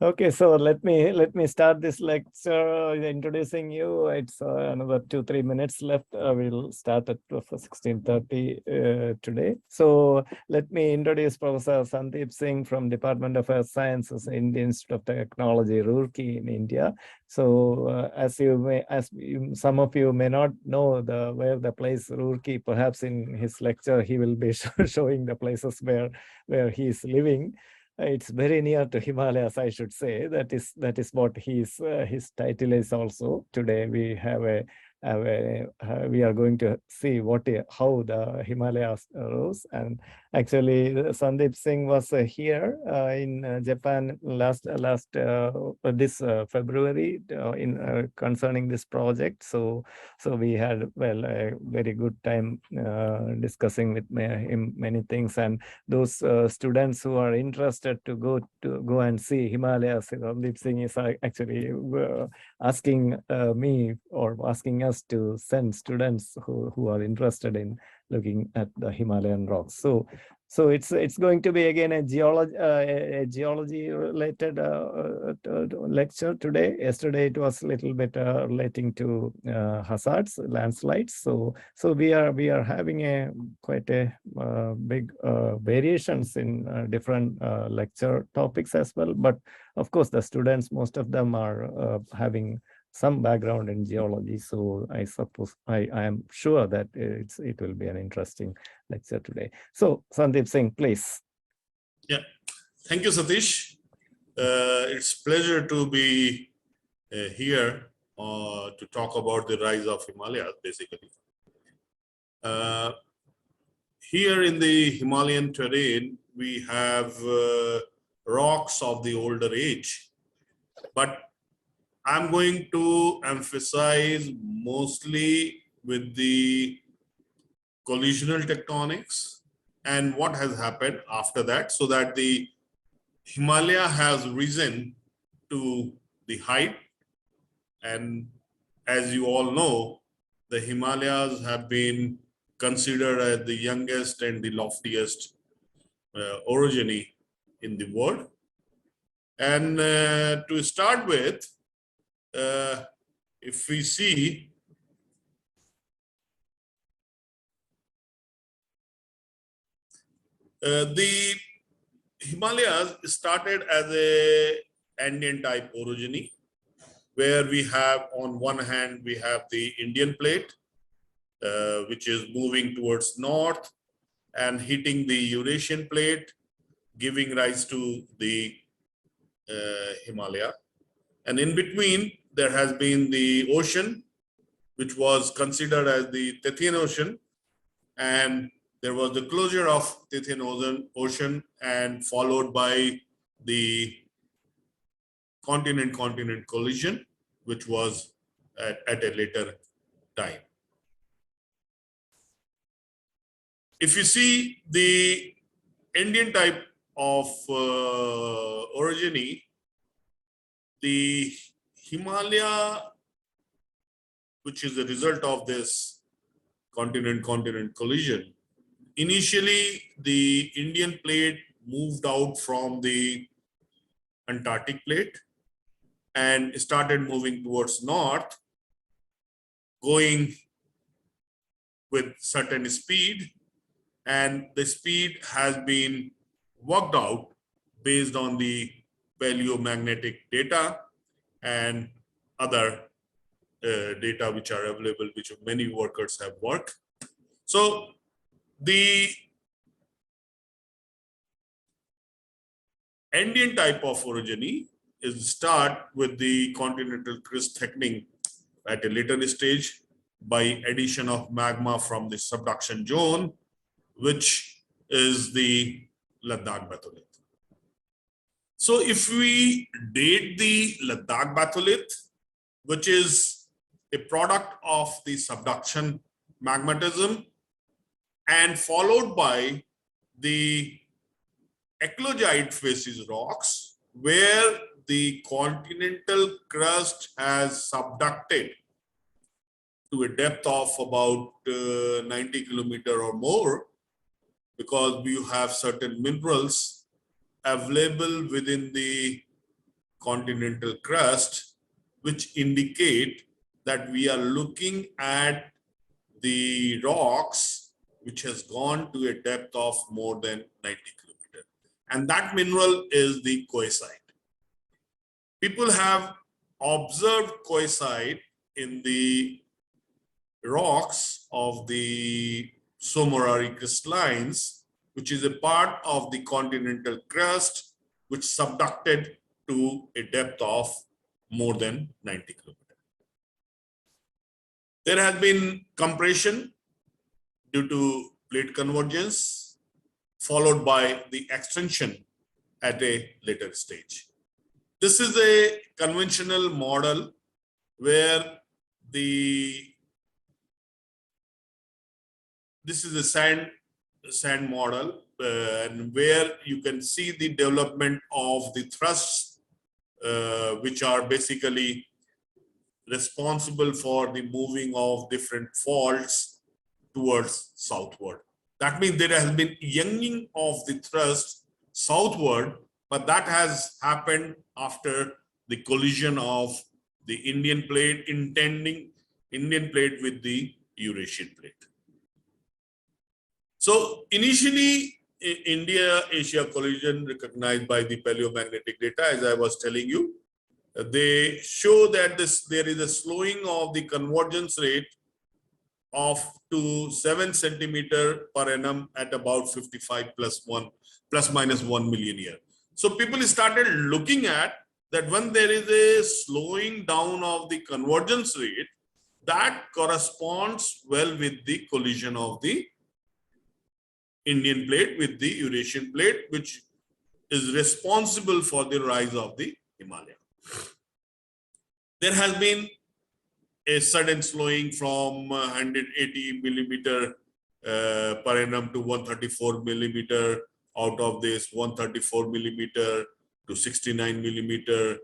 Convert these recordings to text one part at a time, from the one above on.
Okay, so let me start this lecture introducing you. It's another 2-3 minutes left. We'll start at 16:30 today. So let me introduce Professor Sandeep Singh from Department of Earth Sciences, Indian Institute of Technology, Roorkee in India. So some of you may not know where the place Roorkee. Perhaps in his lecture he will be showing the places where he is living. It's very near to Himalayas, I should say. That is what his title is also. Today we we are going to see how the Himalayas rose. And actually, Sandeep Singh was here in Japan this February concerning this project. So we had a very good time discussing with him many things. And those students who are interested to go and see Himalayas, Sandeep Singh is actually asking me or asking us to send students who are interested in looking at the Himalayan rocks. So it's going to be again a geology related lecture today. Yesterday it was a little bit relating to hazards, landslides. So we are having quite a big variations in different lecture topics as well. But of course, the students, most of them are having some background in geology. So I suppose I am sure that it will be an interesting lecture today. So Sandeep Singh, please. Yeah, thank you, Satish. It's pleasure to be here to talk about the rise of Himalaya, basically. Here in the Himalayan terrain, we have rocks of the older age, but I'm going to emphasize mostly with the collisional tectonics and what has happened after that, so that the Himalaya has risen to the height. And as you all know, the Himalayas have been considered as the youngest and the loftiest orogeny in the world. And to start with, if we see the Himalayas started as a Andean type orogeny, where we have on one hand we have the Indian plate, which is moving towards north and hitting the Eurasian plate, giving rise to the Himalaya. And in between there has been the ocean, which was considered as the Tethyan Ocean, and there was the closure of Tethyan Ocean and followed by the continent-continent collision, which was at a later time. If you see the Indian type of orogeny, the Himalaya, which is the result of this continent-continent collision, initially the Indian plate moved out from the Antarctic plate and started moving towards north, going with certain speed, and the speed has been worked out based on the paleomagnetic data and other data which are available, which many workers have worked. So the Andean type of orogeny is start with the continental crust thickening at a later stage by addition of magma from the subduction zone, which is the Ladakh batholith. So if we date the Ladakh batholith, which is a product of the subduction magmatism and followed by the eclogite facies rocks, where the continental crust has subducted to a depth of about 90 kilometers or more, because you have certain minerals available within the continental crust, which indicate that we are looking at the rocks which has gone to a depth of more than 90 kilometers. And that mineral is the coesite. People have observed coesite in the rocks of the Somorari crystallines, which is a part of the continental crust, which subducted to a depth of more than 90 kilometers. There has been compression due to plate convergence, followed by the extension at a later stage. This is a conventional model where this is a sand model, and where you can see the development of the thrusts, which are basically responsible for the moving of different faults towards southward. That means there has been younging of the thrust southward, but that has happened after the collision of the Indian plate, Indian plate with the Eurasian plate. So initially, India-Asia collision recognized by the paleomagnetic data, as I was telling you, they show that there is a slowing of the convergence rate of to 7 centimeter per annum at about 55 plus minus 1 million year. So people started looking at that when there is a slowing down of the convergence rate, that corresponds well with the collision of the Indian plate with the Eurasian plate, which is responsible for the rise of the Himalaya. There has been a sudden slowing from 180 millimeter per annum to 134 millimeter. Out of this 134 millimeter to 69 millimeter,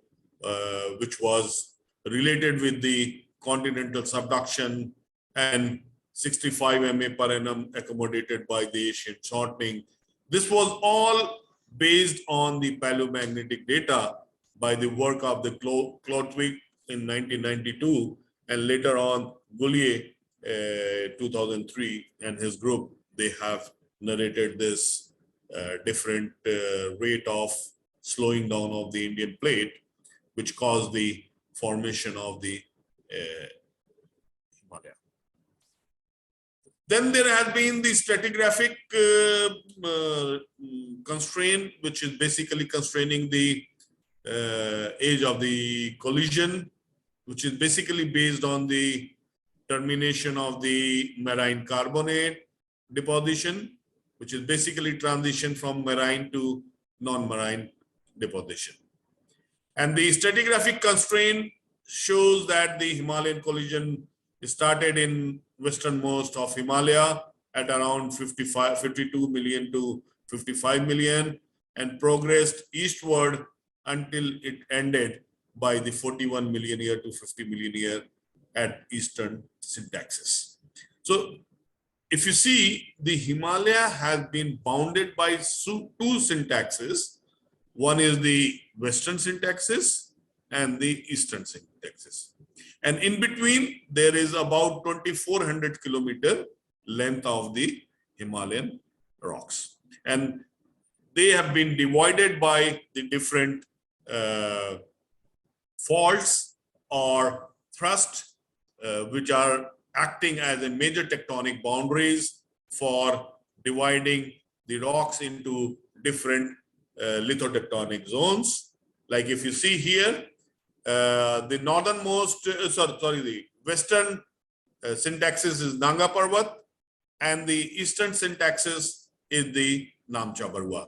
which was related with the continental subduction, and 65 MA per annum accommodated by the Asian shortening. This was all based on the paleomagnetic data by the work of the Klotwig in 1992, and later on Goulier 2003 and his group. They have narrated this different rate of slowing down of the Indian plate, which caused the formation of the Himalaya. Then there has been the stratigraphic constraint, which is basically constraining the age of the collision, which is basically based on the termination of the marine carbonate deposition, which is basically transition from marine to non-marine deposition. And the stratigraphic constraint shows that the Himalayan collision started in westernmost of Himalaya at around 52 million to 55 million and progressed eastward until it ended by the 41 million year to 50 million year at eastern syntaxis. So if you see, the Himalaya has been bounded by two syntaxes. One is the western syntaxis and the eastern syntaxis. And in between, there is about 2,400 kilometer length of the Himalayan rocks. And they have been divided by the different faults or thrust, which are acting as a major tectonic boundaries for dividing the rocks into different lithotectonic zones. Like if you see here, the northernmost, the western syntaxis is Nanga Parvat, and the eastern syntaxis is the Namcha Barwa.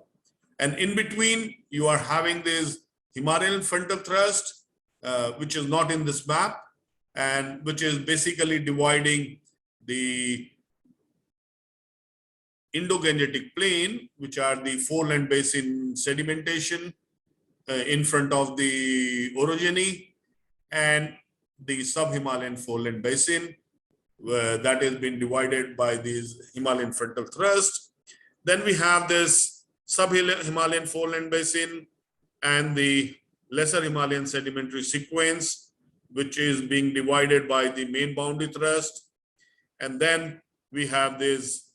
And in between, you are having this Himalayan frontal thrust, which is not in this map, and which is basically dividing the Indo-Gangetic plain, which are the foreland basin sedimentation in front of the orogeny, and the sub-Himalayan foreland basin, that has been divided by these Himalayan frontal thrust. Then we have this sub-Himalayan foreland basin and the lesser Himalayan sedimentary sequence, which is being divided by the main boundary thrust. And then we have this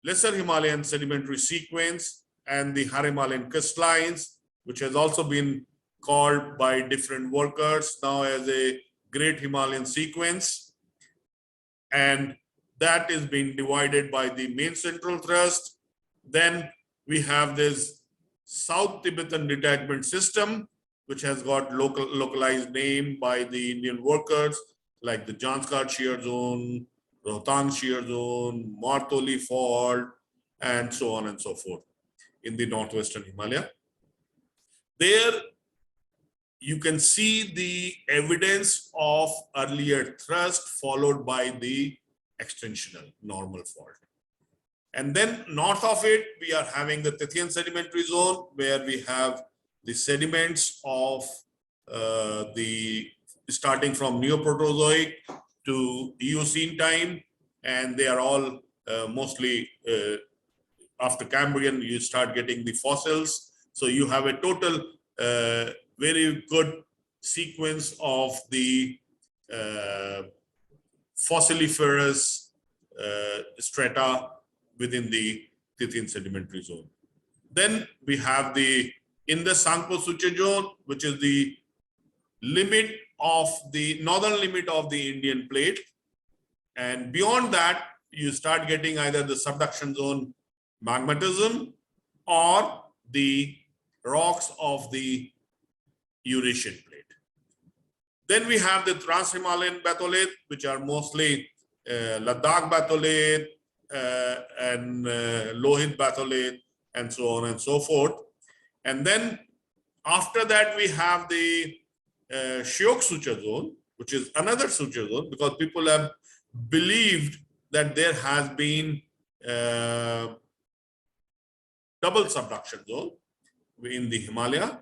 lesser Himalayan sedimentary sequence and the higher Himalayan crystallines, which has also been called by different workers now as a Great Himalayan sequence. And that is being divided by the main central thrust. Then we have this South Tibetan detachment system, which has got localized name by the Indian workers, like the Janskar shear zone, Rohtang shear zone, Martoli fault, and so on and so forth in the northwestern Himalaya. There you can see the evidence of earlier thrust followed by the extensional normal fault. And then north of it, we are having the Tethyan sedimentary zone, where we have the sediments of the starting from Neoproterozoic to Eocene time, and they are all mostly after Cambrian, you start getting the fossils. So you have a total very good sequence of the fossiliferous strata within the Tethyan sedimentary zone. Then we have the Indus-Sangpo Suche zone, which is the limit of the northern limit of the Indian plate. And beyond that, you start getting either the subduction zone magmatism or the rocks of the Eurasian plate. Then we have the Trans-Himalayan batholith, which are mostly Ladakh batholith and Lohit batholith, and so on and so forth. And then after that, we have the Shyok Sucha zone, which is another suture zone, because people have believed that there has been double subduction zone in the Himalaya.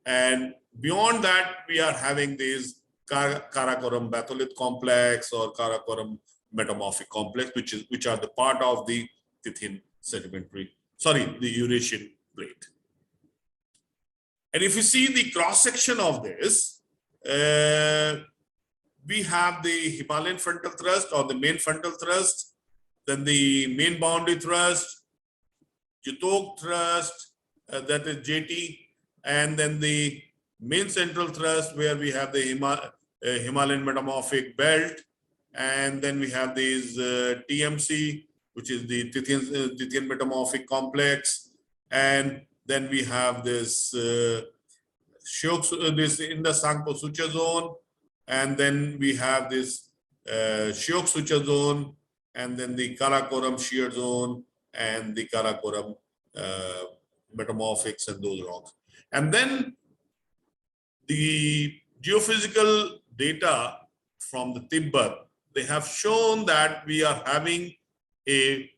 And beyond that, we are having these Karakoram batholith complex or Karakoram metamorphic complex, which are the part of the Tethyan sedimentary, the Eurasian plate. And if you see the cross section of this, we have the Himalayan frontal thrust or the main frontal thrust, then the main boundary thrust, Jutok thrust, that is JT, and then the main central thrust, where we have the Himalayan metamorphic belt, and then we have these TMC, which is the Tethyan metamorphic complex, and then we have this this Indus-Sangpo Sucha zone, and then we have this Shyok Sucha zone, and then the Karakoram shear zone, and the Karakoram metamorphics and those rocks. And then the geophysical data from the Tibet, they have shown that we are having a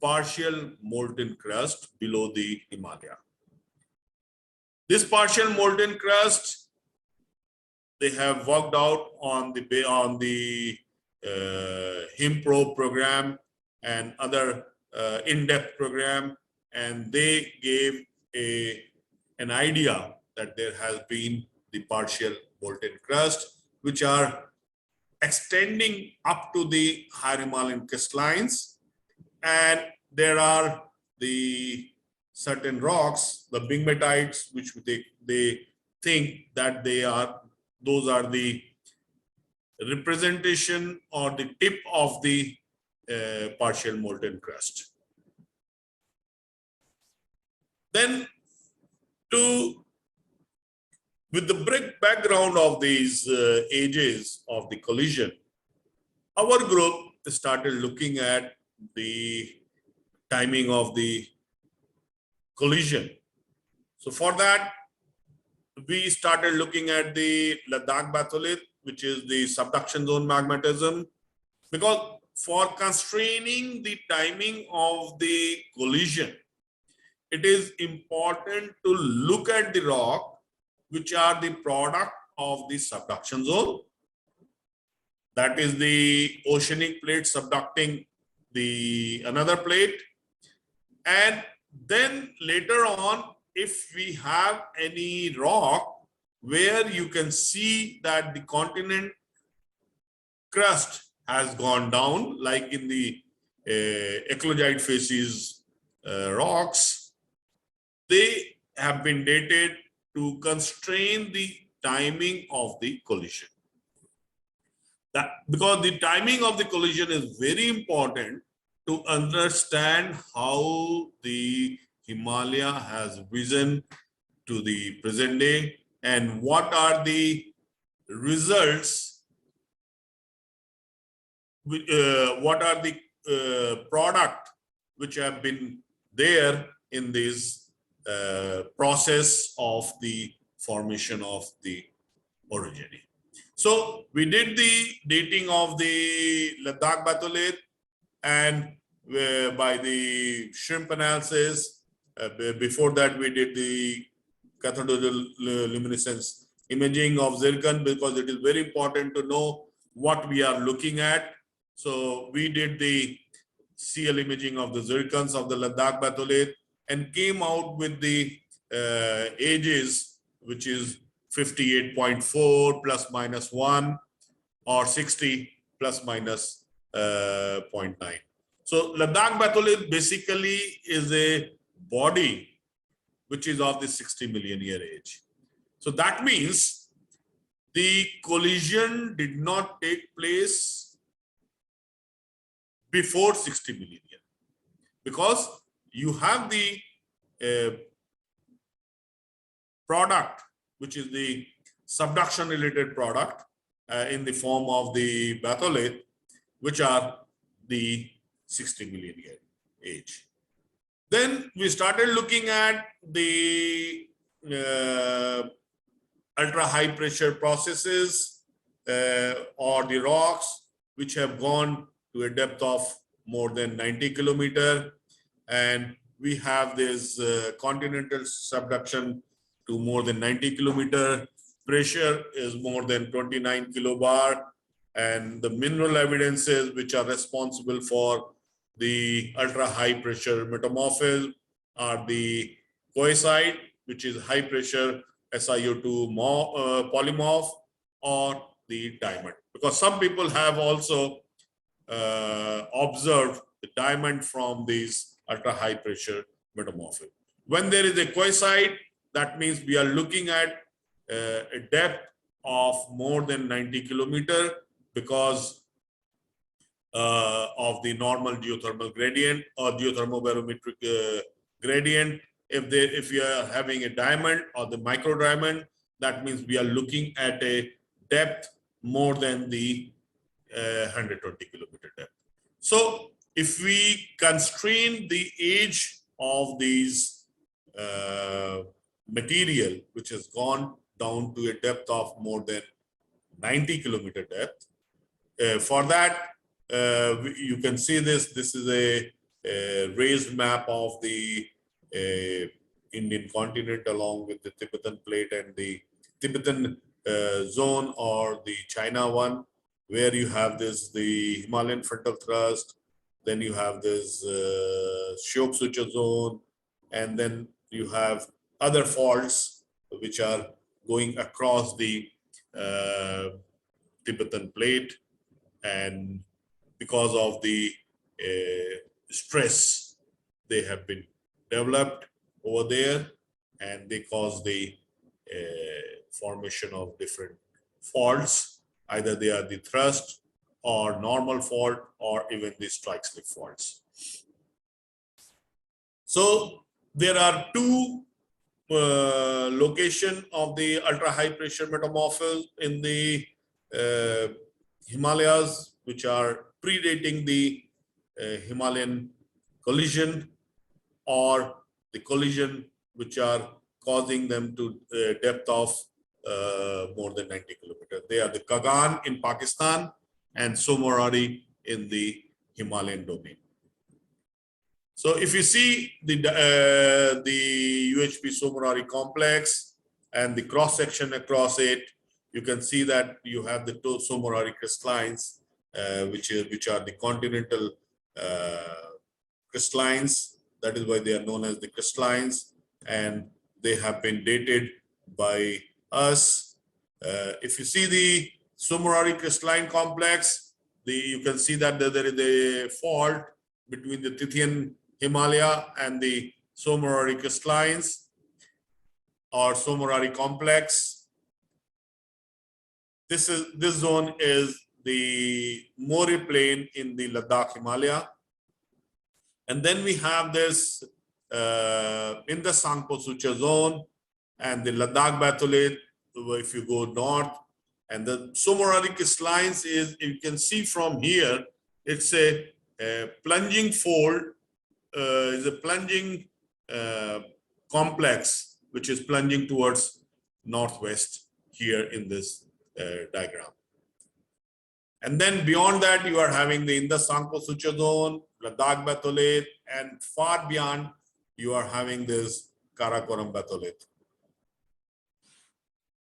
partial molten crust below the Himalaya. This partial molten crust, they have worked out on the HimPro program and other in-depth program, and they gave an idea that there has been the partial molten crust, which are extending up to the higher Himalayan crystallines, and there are the certain rocks, the bingmatites, which they think that those are the representation or the tip of the partial molten crust. Then, with the background of these ages of the collision, our group started looking at the timing of the collision. So for that, we started looking at the Ladakh batholith, which is the subduction zone magmatism, because for constraining the timing of the collision, it is important to look at the rock which are the product of the subduction zone. That is the oceanic plate subducting the another plate. And then later on, if we have any rock where you can see that the continent crust has gone down, like in the eclogite facies rocks. They have been dated to constrain the timing of the collision. Because the timing of the collision is very important to understand how the Himalaya has risen to the present day and what are the results, what are the product which have been there in this process of the formation of the orogeny. So we did the dating of the Ladakh batholith, and by the shrimp analysis. Before that, we did the cathodoluminescence imaging of zircon, because it is very important to know what we are looking at. So we did the CL imaging of the zircons of the Ladakh batholith and came out with the ages, which is 58.4 plus minus 1 or 60 plus minus 0.9. So Ladakh batholith basically is a body which is of the 60 million year age. So that means the collision did not take place before 60 million years, because you have the product, which is the subduction related product in the form of the batholith, which are the 60 million year age. Then we started looking at the ultra high pressure processes or the rocks which have gone to a depth of more than 90 kilometer, and we have this continental subduction to more than 90 kilometer. Pressure is more than 29 kilobar, and the mineral evidences which are responsible for the ultra high pressure metamorphism are the coesite, which is high pressure SiO2 polymorph, or the diamond, because some people have also observed the diamond from these ultra high pressure metamorphism. When there is a coesite, that means we are looking at a depth of more than 90 kilometer because of the normal geothermal gradient or geothermobarometric gradient. If we are having a diamond or the micro diamond, that means we are looking at a depth more than the 120 kilometer depth. So if we constrain the age of these material, which has gone down to a depth of more than 90 kilometer depth, for that you can see this is a raised map of the Indian continent along with the Tibetan plate and the Tibetan zone, or the China one, where you have the Himalayan frontal thrust, then you have this Shiok Sucha zone, and then you have other faults which are going across the Tibetan plate, and because of the stress they have been developed over there, and they cause the formation of different faults. Either they are the thrust or normal fault, or even the strike slip faults. So there are two location of the ultra high pressure metamorphism in the Himalayas, which are predating the Himalayan collision, or the collision which are causing them to depth of more than 90 kilometers. They are the Kagan in Pakistan and Somorari in the Himalayan domain. So if you see the UHP Somorari complex and the cross section across it, you can see that you have the two Somorari crystallines, which are the continental crystallines. That is why they are known as the crystallines, and they have been dated by us. If you see the Somorari crystalline complex, you can see that there is a fault between the Tithian Himalaya and the Somorari crystallines or Somorari complex. This zone is the Mori plain in the Ladakh Himalaya. And then we have this in the Sangpo Sucha zone and the Ladakh batholith, if you go north. And the Somorari crystallines is, you can see from here, it's a plunging fold, is a plunging complex, which is plunging towards northwest here in this diagram. And then beyond that, you are having the Indus Sangpo Sucha zone, Ladakh batholith, and far beyond, you are having this Karakoram batholith.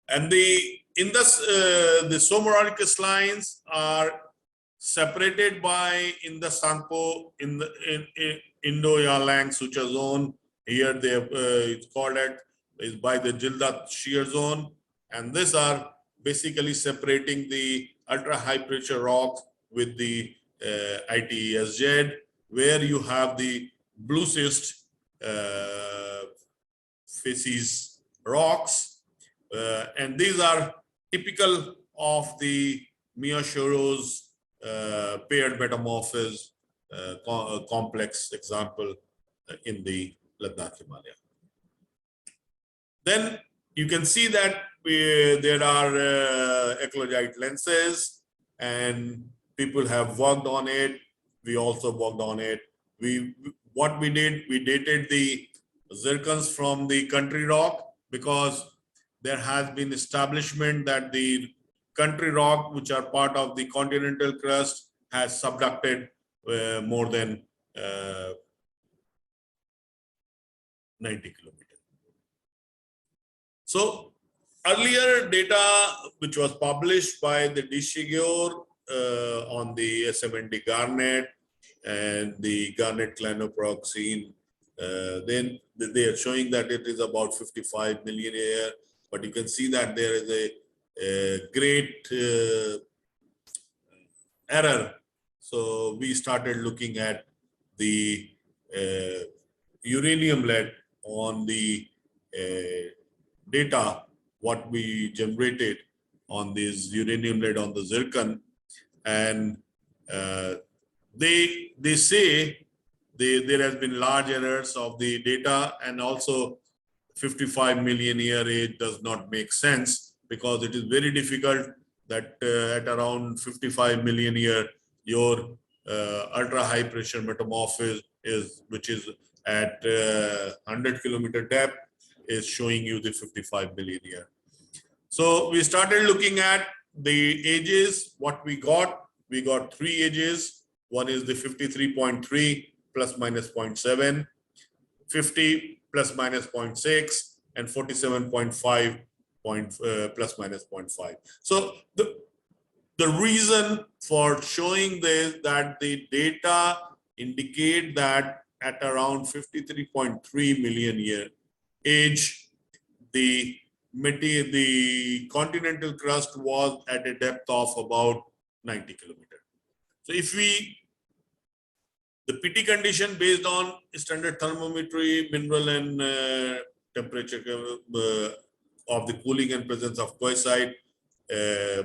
And the Somorari crystallines are separated by Indus Sangpo in the Indo-Yalang Sucha zone. Here they it's called is by the Jilda shear zone, and these are basically separating the ultra high pressure rocks with the ITESZ, where you have the blue schist facies rocks, and these are typical of the Miyashoro's paired metamorphosis complex example in the Ladakh Himalaya. Then you can see that there are eclogite lenses, and people have worked on it. We also worked on it. What we did, we dated the zircons from the country rock, because there has been establishment that the country rock, which are part of the continental crust, has subducted more than 90 kilometers. So earlier data, which was published by the Dishigyor on the SMND garnet and the garnet clinopyroxene, then they are showing that it is about 55 million a year, but you can see that there is a great error. So we started looking at the uranium lead on the data, what we generated on this uranium lead on the zircon, and they say there has been large errors of the data, and also 55 million year age does not make sense, because it is very difficult that at around 55 million year, your ultra high pressure metamorphosis which is at 100 kilometer depth, is showing you the 55 million year. So we started looking at the ages. What we got three ages. One is the 53.3 plus minus 0.7, 50 plus minus 0.6, and 47.5 plus minus 0.5. So the reason for showing this, that the data indicate that at around 53.3 million year age, the continental crust was at a depth of about 90 kilometers. So if the PT condition based on standard thermometry, mineral and temperature of the cooling and presence of coesite,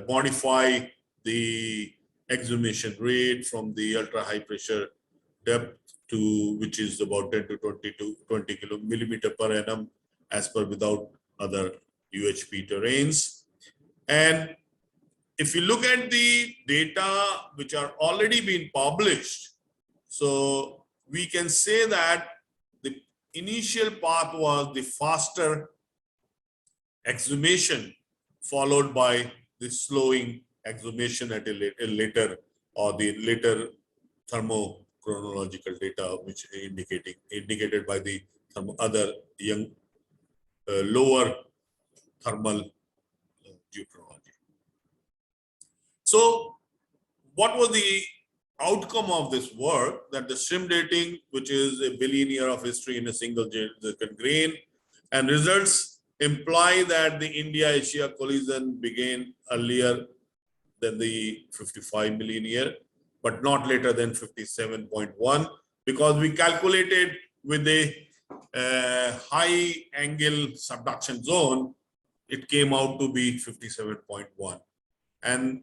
modify the exhumation rate from the ultra high pressure depth to, which is about 10 to 20 millimeter per annum as per without other UHP terrains. And if you look at the data which are already being published, so we can say that the initial path was the faster exhumation, followed by the slowing exhumation at a later or the later thermochronological data, which indicated by the other young lower thermal geochronology. So what was the outcome of this work? That the SIM dating, which is a billion year of history in a single zircon grain, and results imply that the India-Asia collision began earlier than the 55 million year, but not later than 57.1, because we calculated with a high angle subduction zone, it came out to be 57.1. And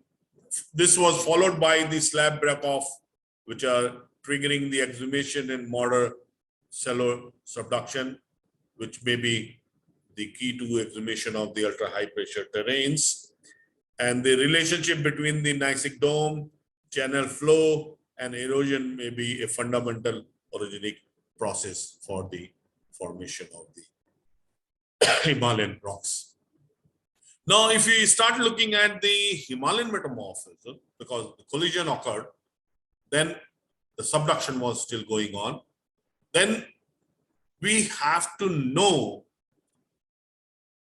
this was followed by the slab break-off, which are triggering the exhumation and moderate shallow subduction, which may be the key to exhumation of the ultra-high pressure terrains. And the relationship between the gneissic dome, channel flow, and erosion may be a fundamental orogenic process for the formation of the Himalayan rocks. Now, if we start looking at the Himalayan metamorphism, because the collision occurred, then the subduction was still going on, then we have to know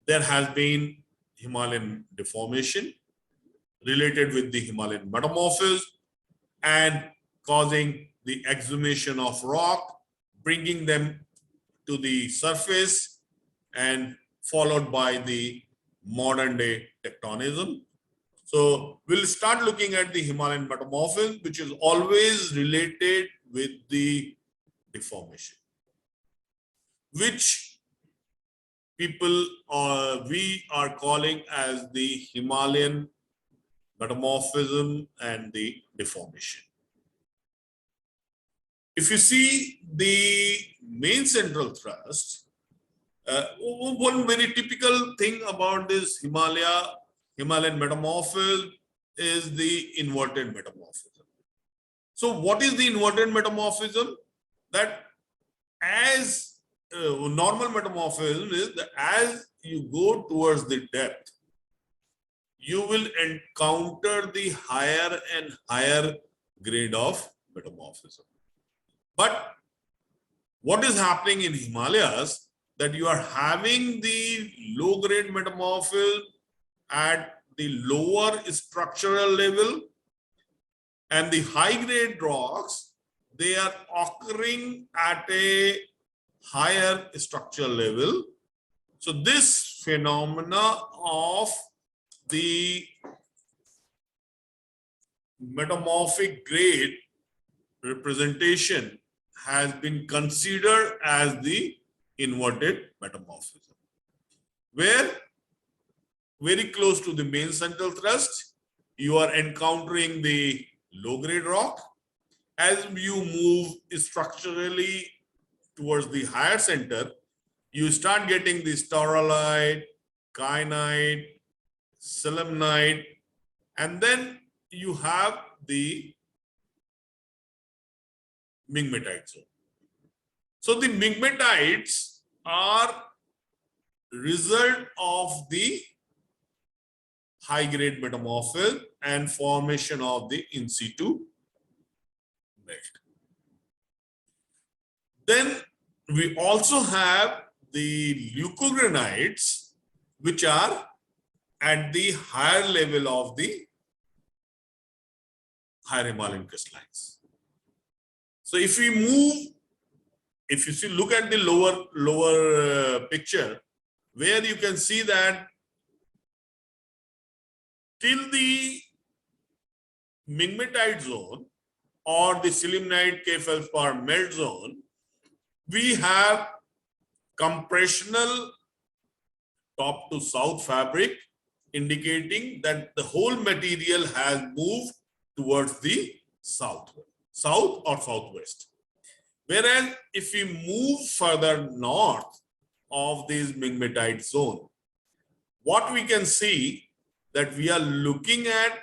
there has been Himalayan deformation related with the Himalayan metamorphism and causing the exhumation of rock, bringing them to the surface, and followed by the modern day tectonism. So we'll start looking at the Himalayan metamorphism, which is always related with the deformation, which people we are calling as the Himalayan metamorphism and the deformation. If you see the main central thrust, one very typical thing about this Himalayan metamorphism is the inverted metamorphism. So what is the inverted metamorphism? That as normal metamorphism is that as you go towards the depth, you will encounter the higher and higher grade of metamorphism. But what is happening in Himalayas, that you are having the low grade metamorphism at the lower structural level, and the high grade rocks, they are occurring at a higher structural level. So this phenomena of the metamorphic grade representation has been considered as the inverted metamorphism, where very close to the main central thrust, you are encountering the low grade rock. As you move structurally towards the higher center, you start getting the staurolite, kyanite, selenite, and then you have the migmatite zone. So the migmatites are result of the high grade metamorphism and formation of the in situ melt. Then we also have the leucogranites, which are at the higher level of the higher Himalayan crystallines. So if we move, if you see, look at the lower picture, where you can see that till the migmatite zone or the sillimanite cave feldspar melt zone, we have compressional top to south fabric, indicating that the whole material has moved towards the south or southwest. Whereas if we move further north of this migmatite zone, what we can see that we are looking at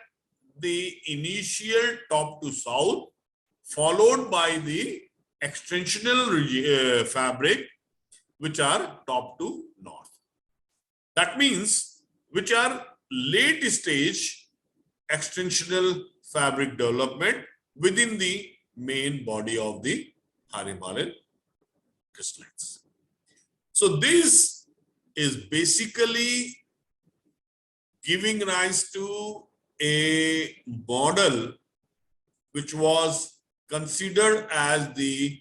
the initial top to south, followed by the extensional fabric, which are top to north. That means which are late stage extensional fabric development within the main body of the Himalayan crystallines. So this is basically giving rise to a model which was considered as the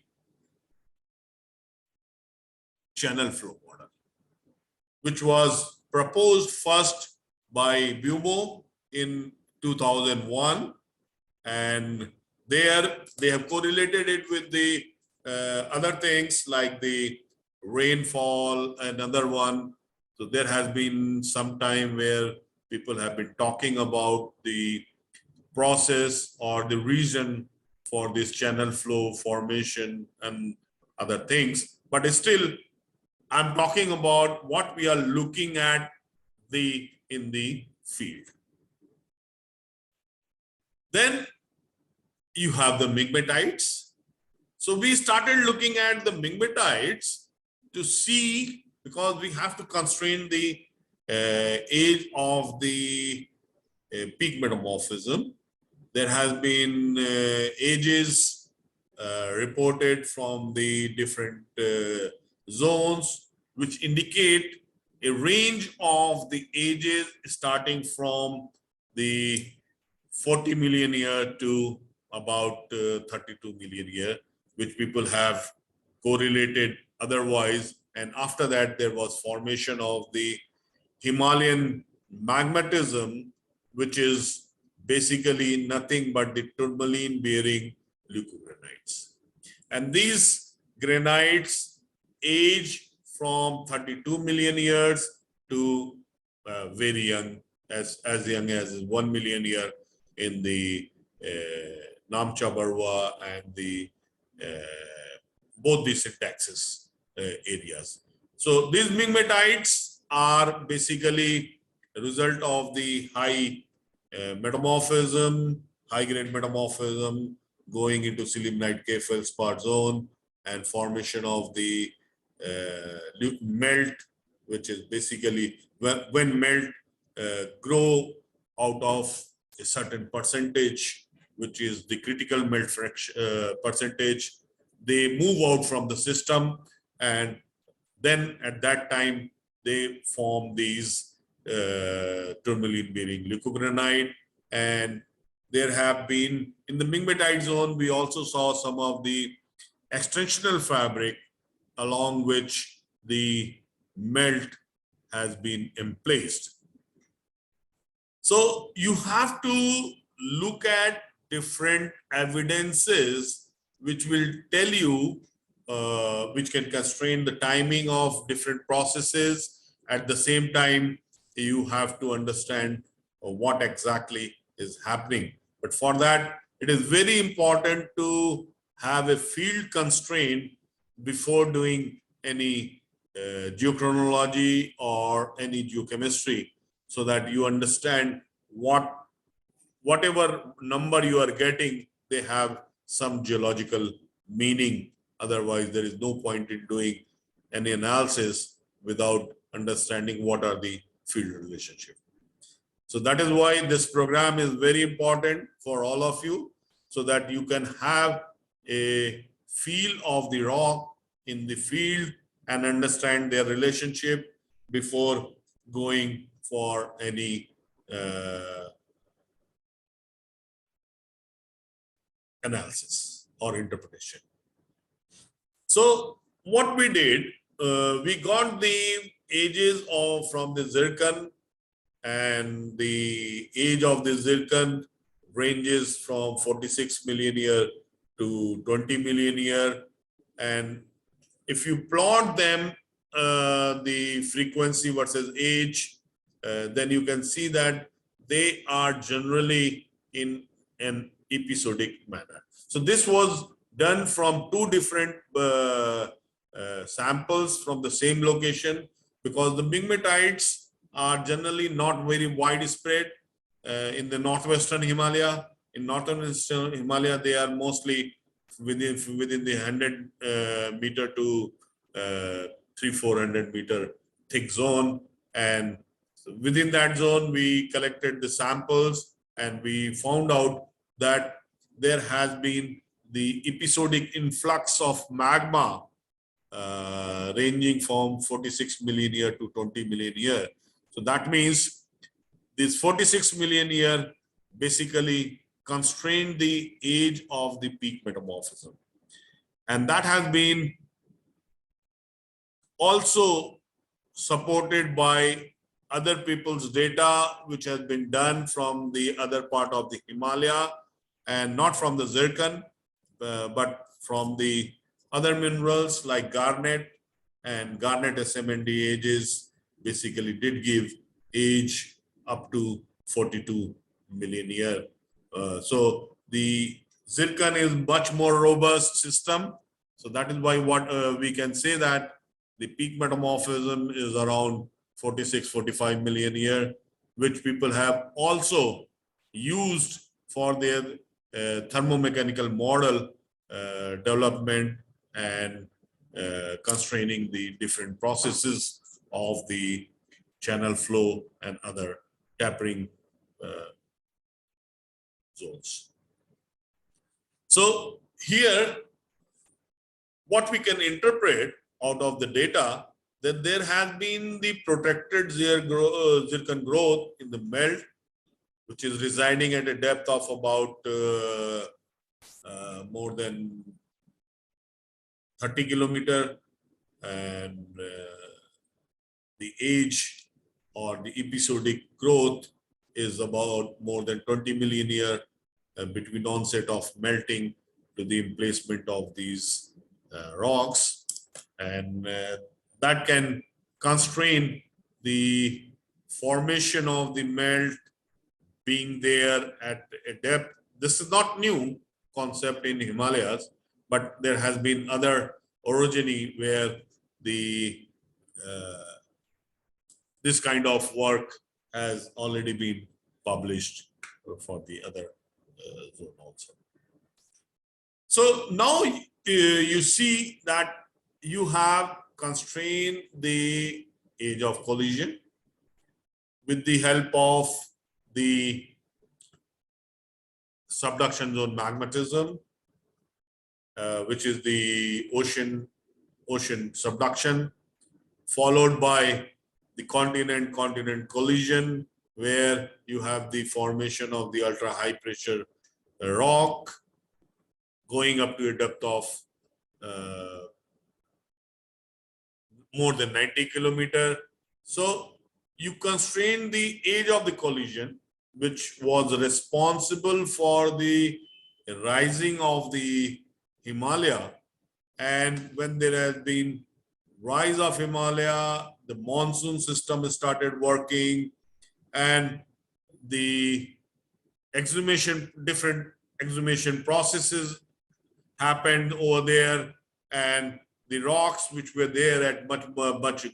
channel flow model. which was proposed first by Bumo in 2001, and there they have correlated it with the other things like the rainfall, another one. So there has been some time where people have been talking about the process or the reason for this channel flow formation and other things, but still I'm talking about what we are looking at in the field. Then you have the migmatites. So we started looking at the migmatites to see, because we have to constrain the age of the peak metamorphism. There has been ages reported from the different zones, which indicate a range of the ages starting from the 40 million year to about 32 million year, which people have correlated otherwise. And after that, there was formation of the Himalayan magmatism, which is basically nothing but the tourmaline bearing leucogranites. And these granites age from 32 million years to very young, as young as 1 million year in the Namcha Barwa and the both the syntaxis areas. So these migmatites are basically a result of the high metamorphism, high grade metamorphism going into sillimanite cave feldspar zone and formation of the melt, which is basically when melt grow out of a certain percentage, which is the critical melt fraction percentage, they move out from the system, and then at that time they form these tourmaline bearing leucogranite. And there have been in the migmatite zone, we also saw some of the extensional fabric along which the melt has been emplaced. So you have to look at different evidences which will tell you, which can constrain the timing of different processes. At the same time, you have to understand what exactly is happening. But for that, it is very important to have a field constraint before doing any geochronology or any geochemistry, so that you understand whatever number you are getting, they have some geological meaning. Otherwise, there is no point in doing any analysis without understanding what are the field relationship. So that is why this program is very important for all of you, so that you can have a feel of the rock in the field and understand their relationship before going for any analysis or interpretation. So what we did, we got the ages from the zircon, and the age of the zircon ranges from 46 million year to 20 million year. And if you plot them, the frequency versus age, then you can see that they are generally in an episodic manner. So this was done from two different samples from the same location, because the migmatites are generally not very widespread in the northwestern Himalaya. In northwestern Himalaya, they are mostly within the 100 meter to 300-400 meter thick zone. And within that zone, we collected the samples, and we found out that there has been the episodic influx of magma ranging from 46 million year to 20 million year. So that means this 46 million year basically constrained the age of the peak metamorphism. And that has been also supported by other people's data, which has been done from the other part of the Himalaya, and not from the zircon, but from the other minerals like garnet. And garnet SMND ages basically did give age up to 42 million year. So the zircon is much more robust system. So that is why what we can say that the peak metamorphism is around 46, 45 million year, which people have also used for their thermomechanical model development and constraining the different processes of the channel flow and other tapering zones. So here, what we can interpret out of the data, that there has been the protected zircon growth in the melt, which is residing at a depth of about more than 30 kilometer, and the age or the episodic growth is about more than 20 million year between onset of melting to the emplacement of these rocks, and that can constrain the formation of the melt being there at a depth. This is not new concept in Himalayas, but there has been other orogeny where the this kind of work has already been published for the other zone also. So now you see that you have constrained the age of collision with the help of the subduction zone magmatism, which is the ocean subduction, followed by the continent collision, where you have the formation of the ultra high pressure rock going up to a depth of more than 90 kilometer. So you constrain the age of the collision, which was responsible for the rising of the Himalaya. And when there has been rise of Himalaya, the monsoon system started working, and the different exhumation processes happened over there, and the rocks which were there at much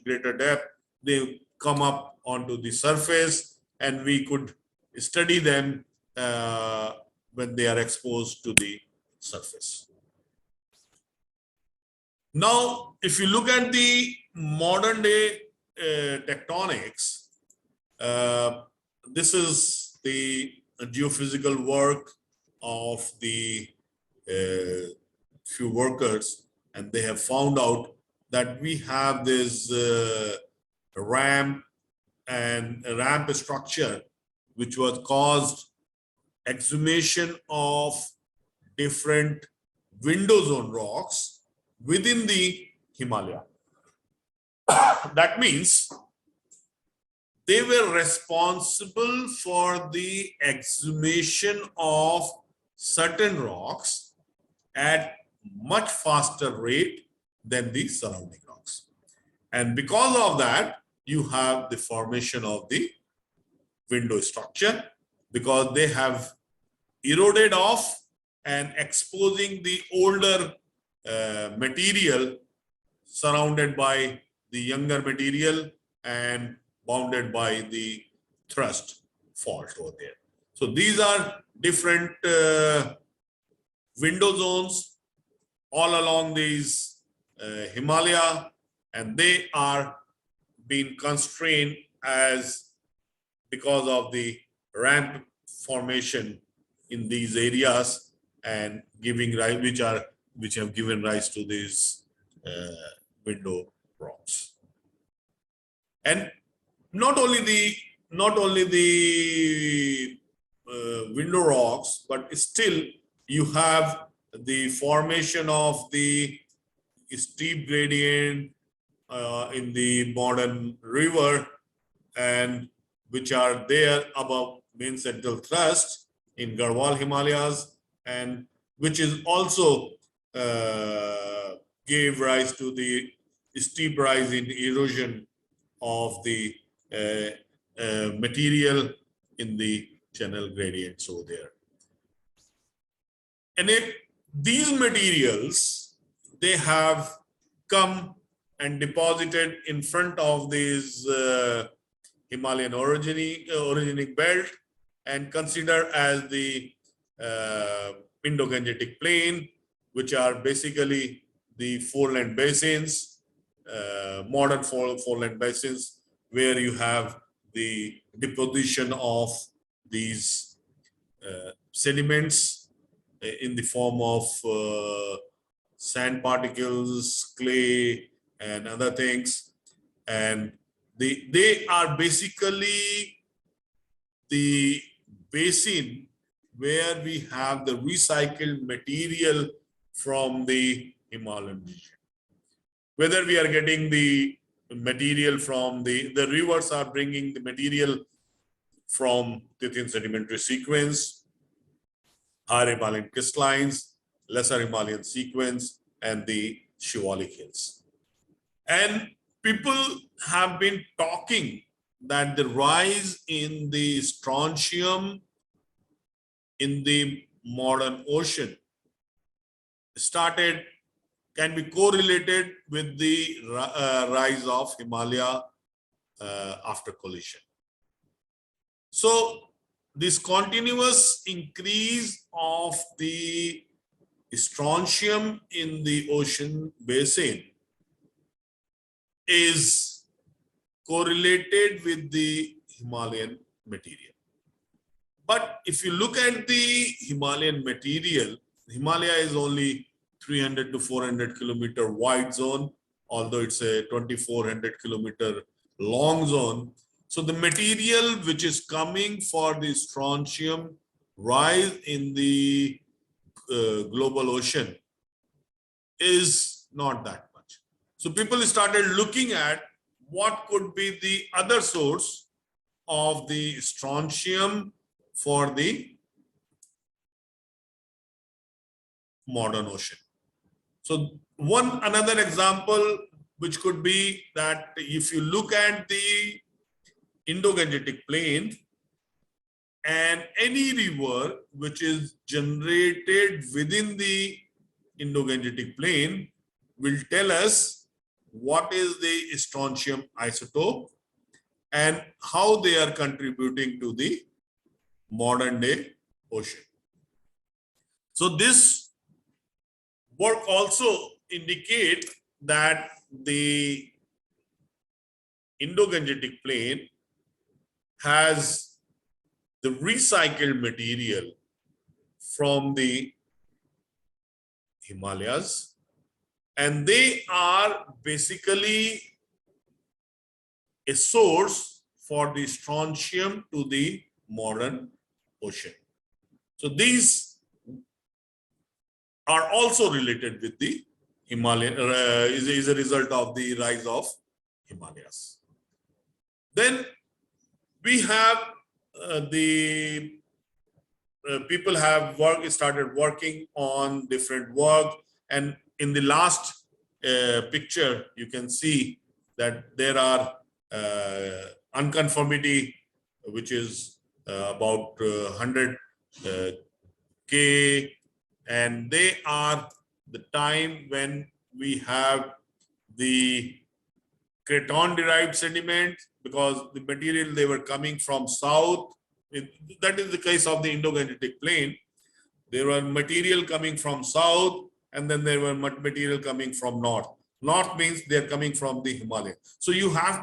greater depth, they come up onto the surface, and we could study them when they are exposed to the surface. Now, if you look at the modern day tectonics, this is the geophysical work of the few workers, and they have found out that we have this ramp structure, which was caused exhumation of different window zone rocks within the Himalaya. That means they were responsible for the exhumation of certain rocks at much faster rate than the surrounding rocks. And because of that, you have the formation of the window structure, because they have eroded off and exposing the older material surrounded by the younger material and bounded by the thrust fault over there. So these are different window zones all along these Himalaya, and they are being constrained as because of the ramp formation in these areas, and giving rise, which have given rise to these window rocks. And not only the window rocks, but still you have the formation of the steep gradient in the modern river, and which are there above main central thrust in Garhwal Himalayas, and which is also gave rise to the steep rise in erosion of the material in the channel gradients over there. And these materials, they have come and deposited in front of these Himalayan orogenic belt and considered as the Indo-Gangetic plain, which are basically the foreland basins, modern foreland basins, where you have the deposition of these sediments in the form of sand particles, clay, and other things. And they are basically the basin where we have the recycled material from the Himalayan region. Whether we are getting the material from the rivers are bringing the material from Tithian sedimentary sequence, higher Himalayan crystallines, lesser Himalayan sequence, and the Shivalik hills. And people have been talking that the rise in the strontium in the modern ocean can be correlated with the rise of Himalaya after collision. So this continuous increase of the strontium in the ocean basin is correlated with the Himalayan material. But if you look at the Himalayan material, Himalaya is only 300 to 400 kilometer wide zone, although it's a 2400 kilometer long zone. So the material which is coming for the strontium rise in the global ocean is not that much. So people started looking at what could be the other source of the strontium for the modern ocean. So another example which could be that if you look at the Indo-Gangetic plain and any river which is generated within the Indo-Gangetic plain will tell us what is the strontium isotope and how they are contributing to the modern day ocean. So this work also indicate that the Indo-Gangetic plain has the recycled material from the Himalayas, and they are basically a source for the strontium to the modern ocean. So these are also related with the Himalayan, is a result of the rise of Himalayas. Then we have people have started working on different work, and in the last picture you can see that there are unconformity which is about 100 K, and they are the time when we have the Creton derived sediment, because the material they were coming from south. That is the case of the Indo-Gangetic plain. There were material coming from south, and then there were material coming from north. North means they're coming from the Himalaya. So you have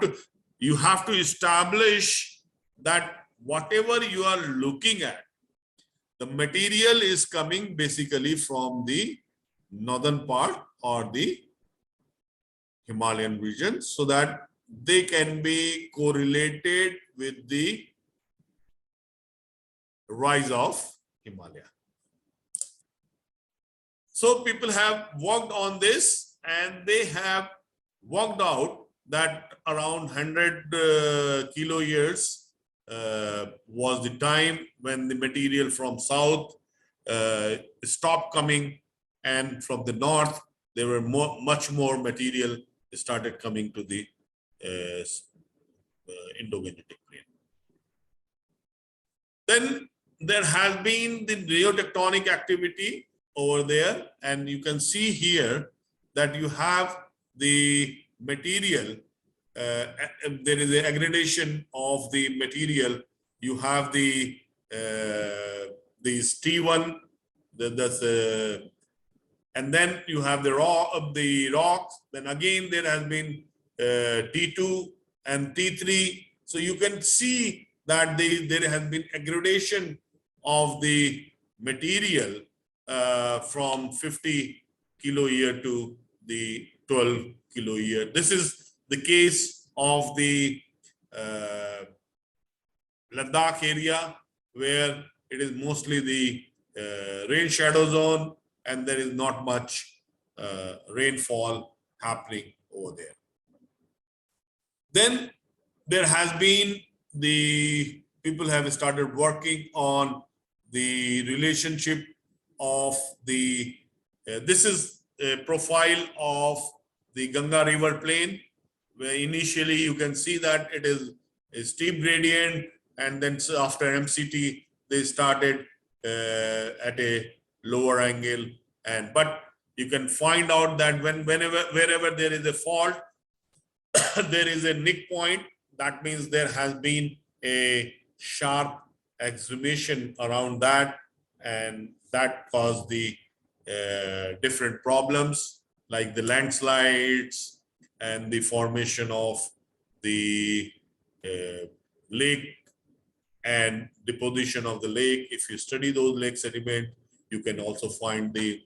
to establish that whatever you are looking at, the material is coming basically from the northern part or the Himalayan region, so that they can be correlated with the rise of Himalaya. So people have worked on this, and they have worked out that around 100 kilo years was the time when the material from south stopped coming, and from the north there were much more material started coming to the Indo-Gangetic plain. Then there has been the lithotectonic activity over there, and you can see here that you have the material, there is a aggregation of the material. You have the T1, that's and then you have the rocks. Then again there has been T2 and T3. So you can see that there has been aggregation of the material from 50 kilo year to the 12 kilo year. This is the case of the Ladakh area, where it is mostly the rain shadow zone, and there is not much rainfall happening over there. Then there has been the people have started working on the relationship of the this is a profile of the Ganga River plain, where initially you can see that it is a steep gradient, and then after MCT they started at a lower angle, but you can find out that wherever there is a fault, there is a nick point. That means there has been a sharp exhumation around that, and that caused the different problems like the landslides and the formation of the lake and deposition of the lake. If you study those lake sediment, you can also find the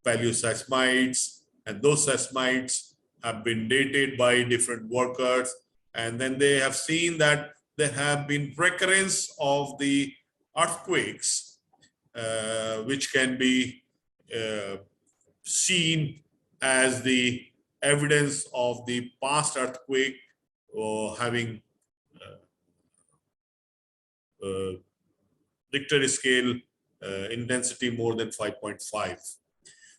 paleoseismites, and those seismites have been dated by different workers, and then they have seen that there have been recurrence of the earthquakes, which can be seen as the evidence of the past earthquake or having Richter scale intensity more than 5.5.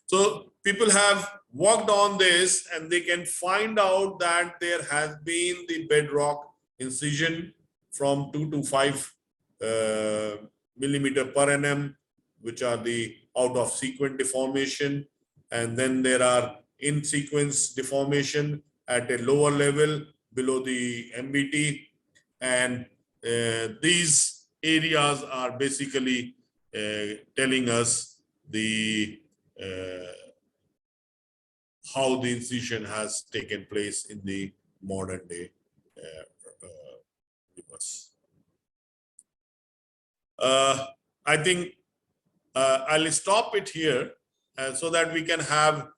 So people have worked on this, and they can find out that there has been the bedrock incision from 2 to 5 millimeter per annum, which are the out of sequence deformation, and then there are in sequence deformation at a lower level below the MBT, and these areas are basically telling us the how the incision has taken place in the modern day rivers. I think I'll stop it here so that we can have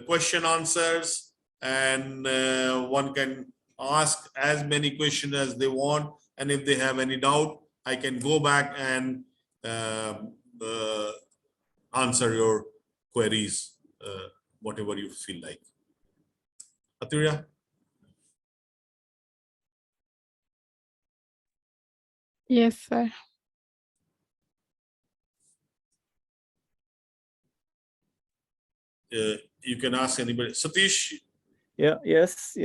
question answers, and one can ask as many questions as they want, and if they have any doubt, I can go back and answer your queries, whatever you feel like. Aturya? Yes, sir. You can ask anybody. Satish? Yeah, yes.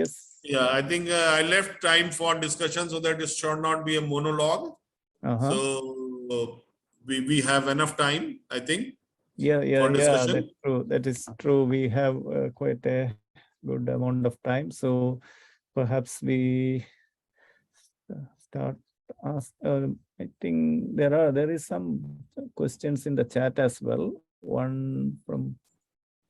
Yeah, I think I left time for discussion so that it should not be a monologue. So we have enough time, I think. For discussion. That's true. That is true. We have quite a good amount of time, so perhaps we start ask. I think there is some questions in the chat as well. One from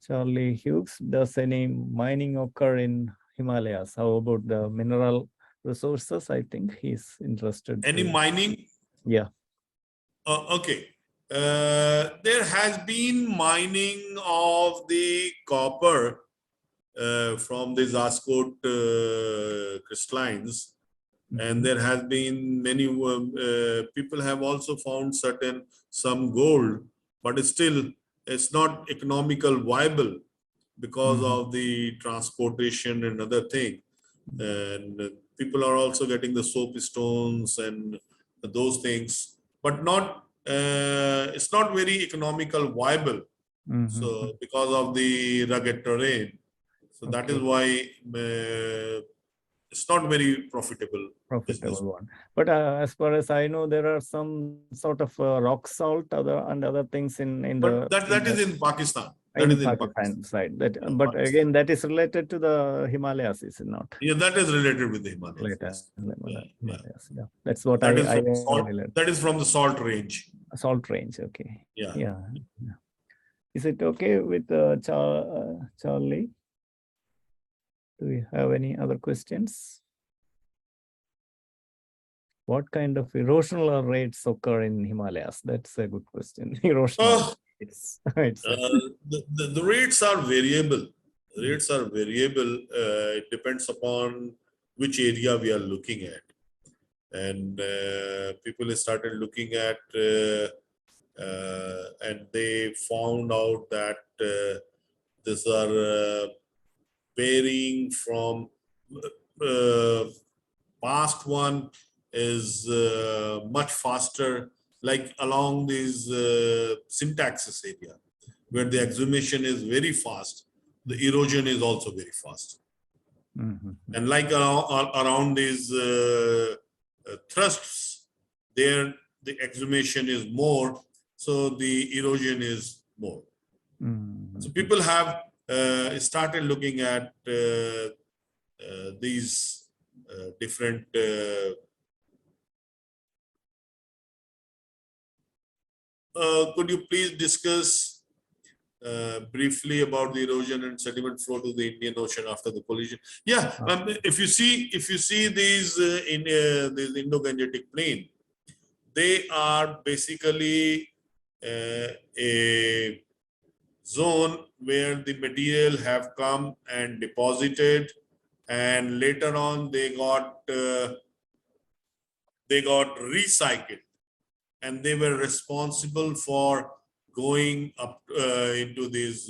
Charlie Hughes: does any mining occur in Himalayas? How about the mineral resources? I think he's interested. Any mining? Yeah. Okay. There has been mining of the copper from the Zascoat crystallines, and there has been many people have also found some gold, but still it's not economical viable because of the transportation and other thing. And people are also getting the soapstones and those things, but not it's not very economical viable. So because of the rugged terrain, so that is why it's not very profitable business. One. But as far as I know, there are some sort of rock salt and other things in But the that is in Pakistan. That is in Pakistan side. That, Yeah, but Pakistan. again, that is related to the Himalayas, is it not? Yeah, that is related with the Himalayas. Later, Yeah. Himalayas. Yeah, that's what That I is from salt, learned. that is from the salt range. Salt range. Okay. Yeah. Yeah. Is it okay with Charlie? Do we have any other questions? What kind of erosional rates occur in Himalayas? That's a good question. Erosional rates. The rates are variable. Rates are variable. It depends upon which area we are looking at. And people started looking at and they found out that these are varying from past one is much faster, like along these syntaxis area, where the exhumation is very fast, the erosion is also very fast. And like around these thrusts, there the exhumation is more, so the erosion is more. So people have started looking at these different could you please discuss briefly about the erosion and sediment flow to the Indian Ocean after the collision? Yeah, if you see these in this Indo-Gangetic plain, they are basically a zone where the material have come and deposited, and later on they got recycled, and they were responsible for going up into this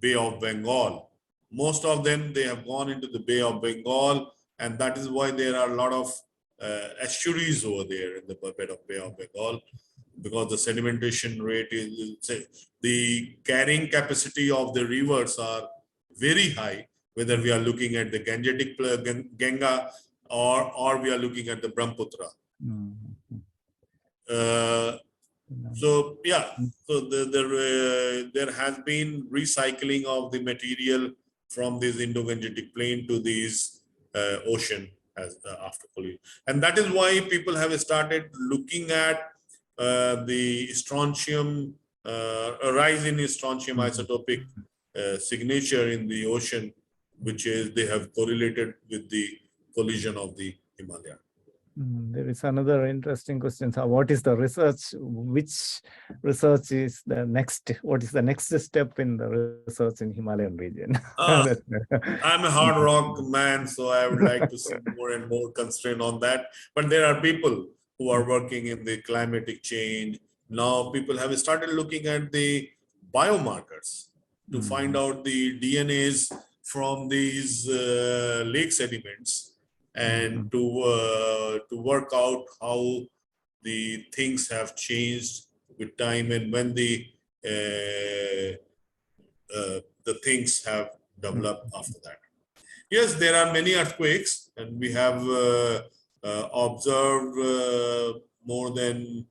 Bay of Bengal. Most of them, they have gone into the Bay of Bengal, and that is why there are a lot of estuaries over there in the bed of Bay of Bengal, because the sedimentation rate is, the carrying capacity of the rivers are very high, whether we are looking at the Gangetic Ganga or we are looking at the Brahmaputra. So yeah, so there has been recycling of the material from this Indo-Gangetic plain to these ocean as after pollution, and that is why people have started looking at the strontium, a rise in strontium isotopic signature in the ocean, which is they have correlated with the collision of the Himalaya. There is another interesting question. So what is the research? Which research is the next? What is the next step in the research in Himalayan region? I'm a hard rock man, so I would like to see more and more constraint on that. But there are people who are working in the climatic change. Now people have started looking at the biomarkers to find out the DNAs from these lake sediments, and to work out how the things have changed with time and when the things have developed after that. Yes, there are many earthquakes, and we have observed more than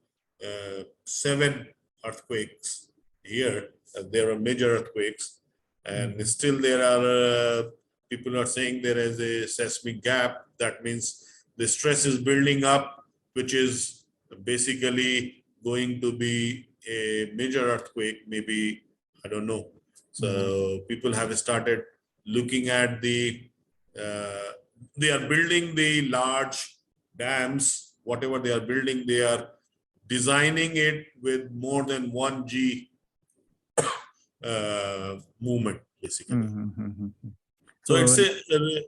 7 earthquakes here. There are major earthquakes, and still there are people are saying there is a seismic gap. That means the stress is building up, which is basically going to be a major earthquake, maybe, I don't know. So people have started looking at the, they are building the large dams, whatever they are building, they are designing it with more than 1G movement, basically. So it's a,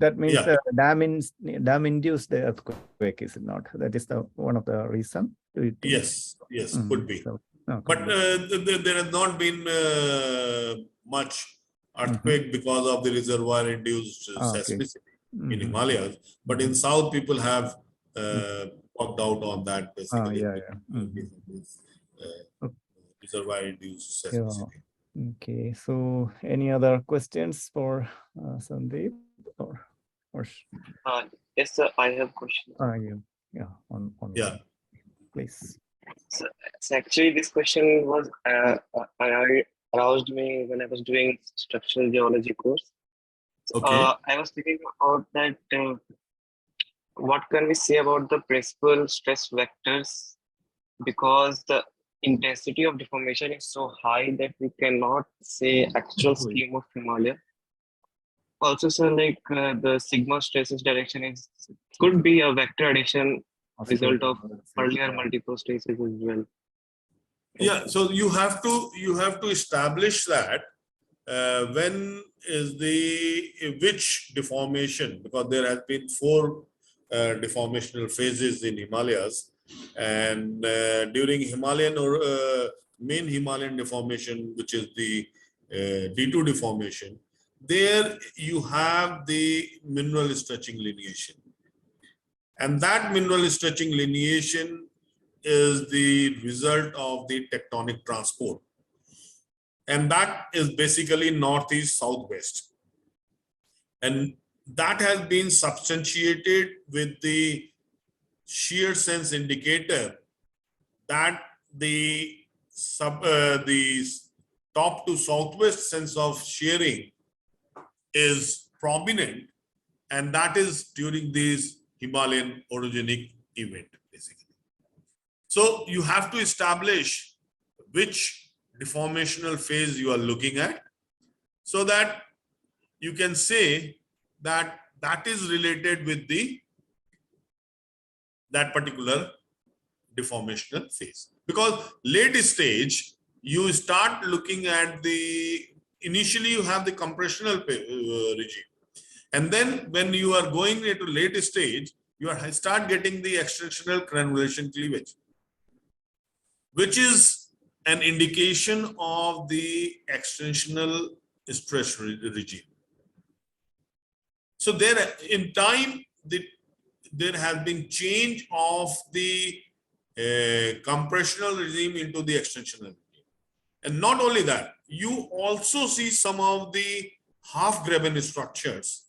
that means dam-induced earthquake, is it not? That is the one of the reason. Yes, could be. So, but there has not been much earthquake because of the reservoir induced seismicity in Himalayas. But in South, people have worked out on that basically. Reservoir induced seismicity. Okay, so any other questions for Sandeep or Yes, sir. I have questions. on please. So actually, this question was aroused me when I was doing structural geology course. Okay. I was thinking about that. What can we say about the principal stress vectors? Because the intensity of deformation is so high that we cannot say actual scheme of Himalaya. Also, sir, like the sigma stresses direction could be a vector addition result of earlier multiple stresses as well. Yeah, so you have to establish that when is which deformation, because there has been 4 deformational phases in Himalayas, and during Himalayan or main Himalayan deformation, which is the D2 deformation, there you have the mineral stretching lineation, and that mineral stretching lineation is the result of the tectonic transport, and that is basically northeast southwest, and that has been substantiated with the shear sense indicator that the top to southwest sense of shearing is prominent, and that is during this Himalayan orogenic event basically. So you have to establish which deformational phase you are looking at, so that you can say that that is related with that particular deformational phase. Because late stage, you start looking at initially you have the compressional regime, and then when you are going into late stage, you start getting the extensional granulation cleavage, which is an indication of the extensional stress regime. So there, in time, there has been change of the compressional regime into the extensional regime. And not only that, you also see some of the half graben structures,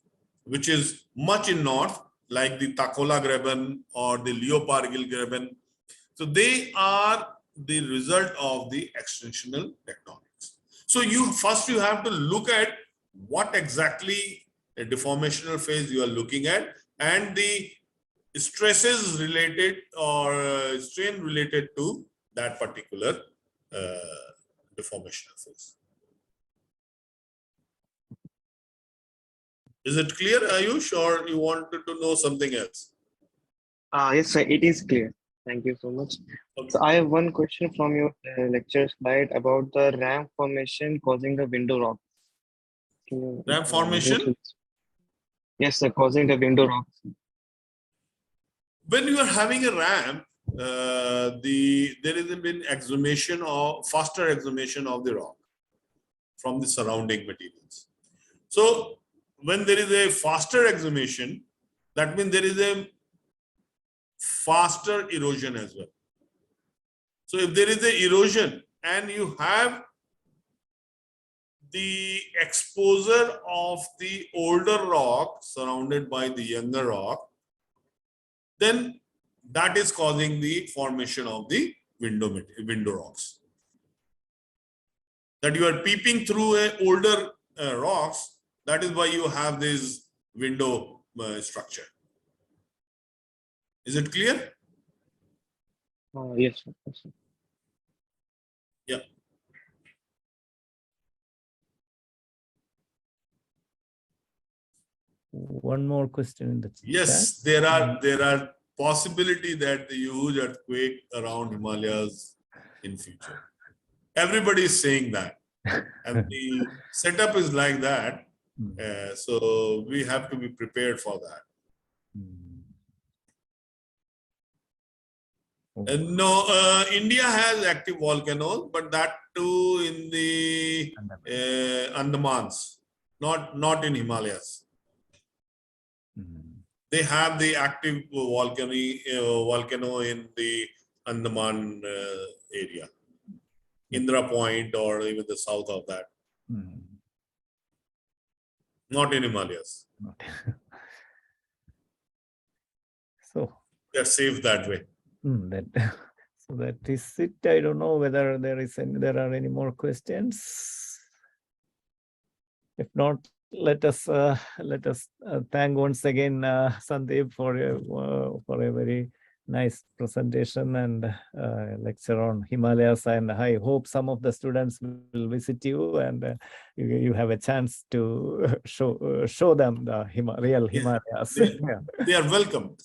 which is much in north, like the Takola graben or the Leopargil graben. So they are the result of the extensional tectonics. So you have to look at what exactly a deformational phase you are looking at, and the stresses related or strain related to that particular deformational phase. Is it clear, Ayush, or you wanted to know something else? Yes, sir, it is clear. Thank you so much. Okay. So I have one question from your lecture slide about the ramp formation causing the window rocks. Ramp formation? Yes, sir, causing the window rocks. When you are having a ramp, there has been exhumation or faster exhumation of the rock from the surrounding materials. So when there is a faster exhumation, that means there is a faster erosion as well. So if there is a erosion and you have the exposure of the older rock surrounded by the younger rock, then that is causing the formation of the window rocks. That you are peeping through a older rocks, that is why you have this window structure. Is it clear? Yes, sir. Yes, sir. Yeah. One more question in the chat. Yes, there are possibility that the huge earthquake around Himalayas in future. Everybody is saying that, and the setup is like that. So we have to be prepared for that. And no, India has active volcanoes, but that too in the Andamans, not in Himalayas. They have the active volcano in the Andaman area, Indra Point, or even the south of that. Not in Himalayas. So They're safe that way. so that is it. I don't know whether there are any more questions. If not, let us thank once again Sandeep for a very nice presentation and lecture on Himalayas, and I hope some of the students will visit you and you have a chance to show them the real Himalayas. They are welcome.